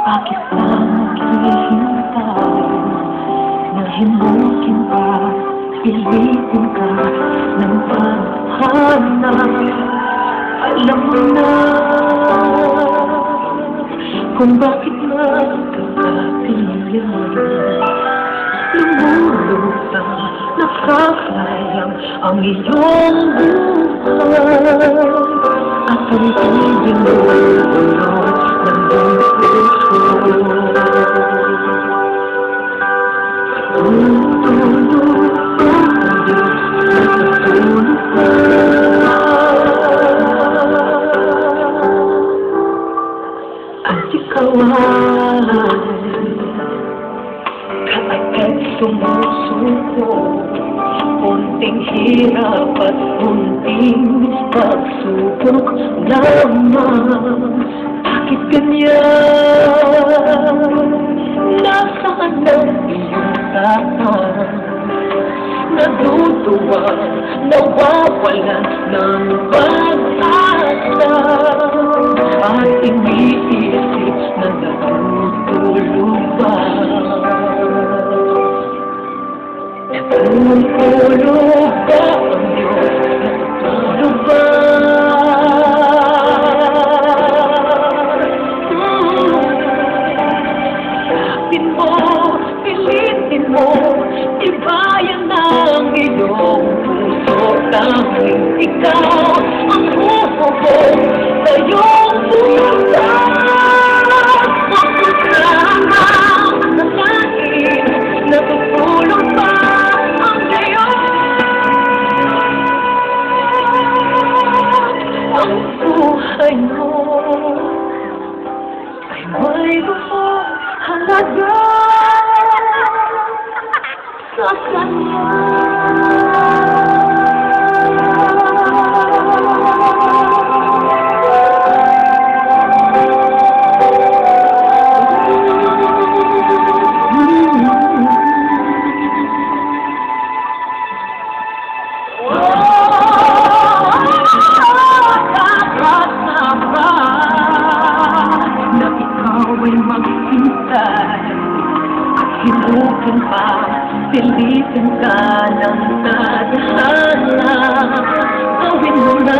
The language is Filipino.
Bakit ka naghihintay na himukin ka, pilitin ka ng paghanap? Alam mo na kung bakit nagkakatiyan. Lumulutang nakakayang ang iyong buhay, at ang tigil mo ng buong puso. Tutulog ka, natutulog ka. At ikaw ay kaagad sumusuko. Kunting hirap at kunting pagsubok lamang. Bakit ganyan? Nasaan ang iyong tahan? Natutuwa, nawawalan ng pag-asa, at iniisip na natutulog ba? Natutulog ba ang Diyos? Natutulog ba? Sapin mo, pilitin mo, tibayan ang iyong puso. Tanging ikaw ang hubog sa iyong puso. Natutulog ba ang Diyos? Ang buhay mo ay may buong halaga sa Kanya. Himukin pa, pilitin ka ng tadhana. Gawin mo na